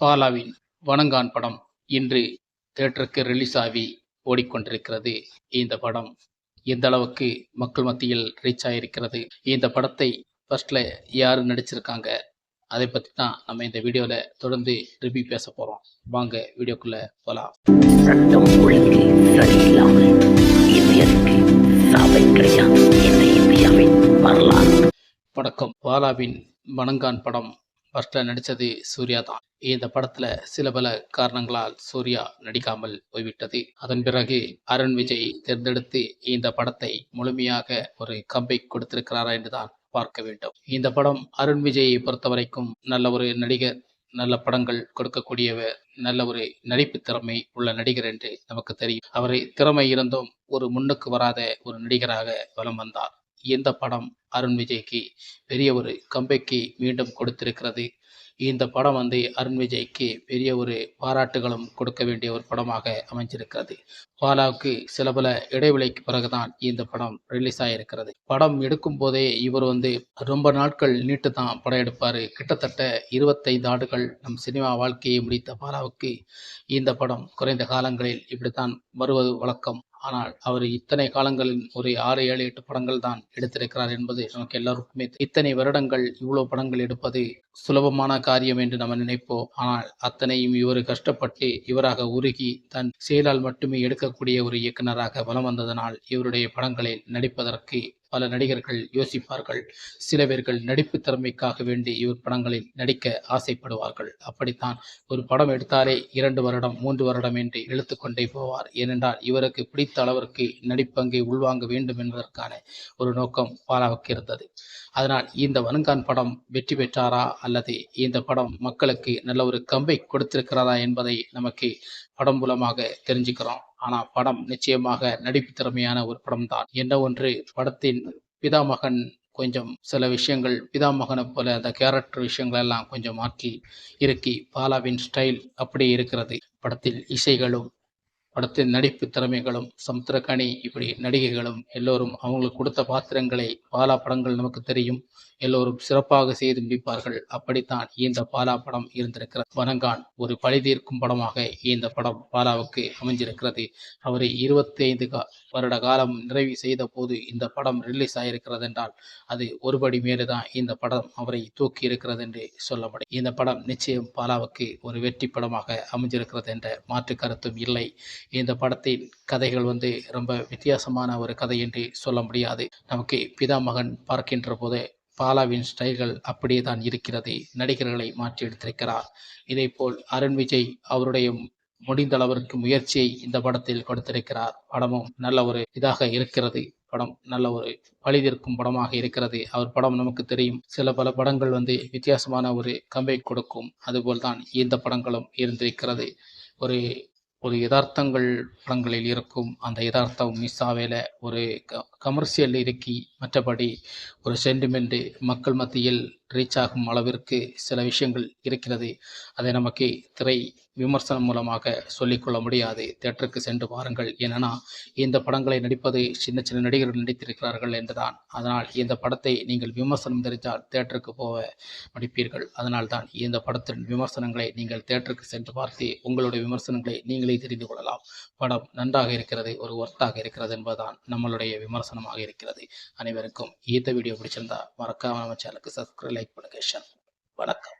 பாலாவின் வணங்கான் படம் இன்று தியேட்டருக்கு ரிலீஸ் ஆகி ஓடிக்கொண்டிருக்கிறது. இந்த படம் எந்த அளவுக்கு மக்கள் மத்தியில் ரீச் ஆகியிருக்கிறது, இந்த படத்தை ஃபர்ஸ்ட்ல யார் நடிச்சிருக்காங்க, அதை பற்றி தான் நம்ம இந்த வீடியோவில் தொடர்ந்து ரிவ்யூ பேச போகிறோம். வாங்க வீடியோக்குள்ளே போகலாம். சட்டம் ஒழுங்கு சரியில்லாமல் இந்தியருக்கு சாவை கிடையாது என்ற இந்தியாவின் வரலாறு. வணக்கம். பாலாவின் வணங்கான் படம் ஃபர்ஸ்ட்டில் நடித்தது சூர்யா தான். இந்த படத்தில் சில பல காரணங்களால் சூர்யா நடிக்காமல் போய்விட்டது. அதன் பிறகு அருண் விஜய் தேர்ந்தெடுத்து இந்த படத்தை முழுமையாக ஒரு கம்பேக் கொடுத்திருக்கிறாரா என்றுதான் பார்க்க வேண்டும். இந்த படம் அருண் விஜயை பொறுத்த வரைக்கும் நல்ல ஒரு நடிகர், நல்ல படங்கள் கொடுக்கக்கூடியவர், நல்ல ஒரு நடிப்பு திறமை உள்ள நடிகர் என்று நமக்கு தெரியும். அவரை திறமை இருந்தும் ஒரு முன்னுக்கு வராத ஒரு நடிகராக வலம் வந்தார். இந்த படம் அருண் விஜய்க்கு பெரிய ஒரு கம்பேக்கை மீண்டும் கொடுத்திருக்கிறது. இந்த படம் அருண் விஜய்க்கு பெரிய ஒரு பாராட்டுகளும் கொடுக்க வேண்டிய ஒரு படமாக அமைஞ்சிருக்கிறது. பாலாவுக்கு சில பல இடைவெளிக்கு பிறகுதான் இந்த படம் ரிலீஸ் ஆகியிருக்கிறது. படம் எடுக்கும் போதே இவர் ரொம்ப நாட்கள் நீட்டு தான் படம் எடுப்பார். கிட்டத்தட்ட 25 ஆண்டுகள் நம் சினிமா வாழ்க்கையை முடித்த பாலாவுக்கு இந்த படம் குறைந்த காலங்களில் இப்படித்தான் வருவது வழக்கம். ஆனால் அவர் இத்தனை காலங்களில் ஒரு 6, 7, 8 படங்கள் தான் எடுத்திருக்கிறார் என்பது நமக்கு எல்லாருக்குமே. இத்தனை வருடங்கள் இவ்வளவு படங்கள் எடுப்பது சுலபமான காரியம் என்று நம்ம நினைப்போம். ஆனால் அத்தனையும் இவர் கஷ்டப்பட்டு இவராக உருகி தன் செயலால் மட்டுமே எடுக்கக்கூடிய ஒரு இயக்குனராக வலம் வந்ததனால் இவருடைய படங்களில் நடிப்பதற்கு பல நடிகர்கள் யோசிப்பார்கள். சில பேர்கள் நடிப்பு திறமைக்காக வேண்டி இவர் படங்களில் நடிக்க ஆசைப்படுவார்கள். அப்படித்தான் ஒரு படம் எடுத்தாலே 2 வருடம் 3 வருடம் என்று இழுத்து கொண்டே போவார். ஏனென்றால் இவருக்கு பிடித்த அளவிற்கு நடிப்பங்கை உள்வாங்க வேண்டும் என்பதற்கான ஒரு நோக்கம் பாலாவுக்கு இருந்தது. அதனால் இந்த வணங்கான் படம் வெற்றி பெற்றாரா அல்லது இந்த படம் மக்களுக்கு நல்ல ஒரு கம்பேக் கொடுத்திருக்கிறதா என்பதை நமக்கு படம் மூலமாக தெரிஞ்சுக்கிறோம். ஆனால் படம் நிச்சயமாக நடிப்பு திறமையான ஒரு படம் தான். என்ன ஒன்று, படத்தின் பிதாமகன் கொஞ்சம் சில விஷயங்கள் பிதாமகனை போல அந்த கேரக்டர் விஷயங்கள் எல்லாம் கொஞ்சம் மாற்றி இறுக்கி பாலாவின் ஸ்டைல் அப்படி இருக்கிறது. படத்தில் இசைகளும் படத்தின் நடிப்பு திறமைகளும் சமுத்திரக்கனி இப்படி நடிகைகளும் எல்லோரும் அவங்களுக்கு கொடுத்த பாத்திரங்களை பாலா படங்கள் நமக்கு தெரியும், எல்லோரும் சிறப்பாக செய்து முடிப்பார்கள். அப்படித்தான் இந்த பாலா படம் இருந்திருக்கிறது. வணங்கான் ஒரு பழி தீர்க்கும் படமாக இந்த படம் பாலாவுக்கு அமைஞ்சிருக்கிறது. அவரை 25 வருட காலம் நிறைவு செய்த போது இந்த படம் ரிலீஸ் ஆகியிருக்கிறது என்றால் அது ஒருபடி மேலே தான் இந்த படம் அவரை தூக்கி இருக்கிறது என்று சொல்ல முடியும். இந்த படம் நிச்சயம் பாலாவுக்கு ஒரு வெற்றி படமாக அமைஞ்சிருக்கிறது என்ற மாற்று கருத்தும் இல்லை. இந்த படத்தின் கதைகள் ரொம்ப வித்தியாசமான ஒரு கதை என்று சொல்ல முடியாது. நமக்கு பிதாமகன் பார்க்கின்ற போது பாலாவின் ஸ்டைல்கள் அப்படியே தான் இருக்கிறது. நடிகர்களை மாற்றி எடுத்திருக்கிறார். இதே போல் அருண் விஜய் அவருடைய முடிந்த அளவிற்கு முயற்சியை இந்த படத்தில் கொடுத்திருக்கிறார். படமும் நல்ல ஒரு இதாக இருக்கிறது. படம் நல்ல ஒரு பழிதீர்க்கும் படமாக இருக்கிறது. அவர் படம் நமக்கு தெரியும், சில பல படங்கள் வித்தியாசமான ஒரு கம்பேக் கொடுக்கும். அதுபோல் தான் இந்த படங்களும் இருந்திருக்கிறது. ஒரு ஒரு யதார்த்தங்கள் படங்களில் இருக்கும். அந்த யதார்த்தம் மிஸ் ஆவேல ஒரு கமர்ஷியல் இருக்கி, மற்றபடி ஒரு சென்டிமெண்ட் மக்கள் மத்தியில் ரீச் ஆகும் அளவிற்கு சில விஷயங்கள் இருக்கிறது. அதை நமக்கு திரை விமர்சனம் மூலமாக சொல்லிக்கொள்ள முடியாது. தேட்டருக்கு சென்று பாருங்கள். ஏன்னா இந்த படங்களை நடிப்பது சின்ன சின்ன நடிகர்கள் நடித்திருக்கிறார்கள் என்றுதான். அதனால் இந்த படத்தை நீங்கள் விமர்சனம் தெரிஞ்சால் தேட்டருக்கு போக மடிப்பீர்கள். அதனால் தான் இந்த படத்தின் விமர்சனங்களை நீங்கள் தேட்டருக்கு சென்று பார்த்து உங்களுடைய விமர்சனங்களை நீங்களே தெரிந்து கொள்ளலாம். படம் நன்றாக இருக்கிறது, ஒரு ஒர்த்தாக இருக்கிறது என்பதுதான் நம்மளுடைய விமர்சனமாக இருக்கிறது. அனைவருக்கும் இந்த வீடியோ பிடிச்சிருந்தா மறக்காம நம்ம சேனலுக்கு சப்ஸ்கிரைப், லைக் பண்ணுங்க. வணக்கம்.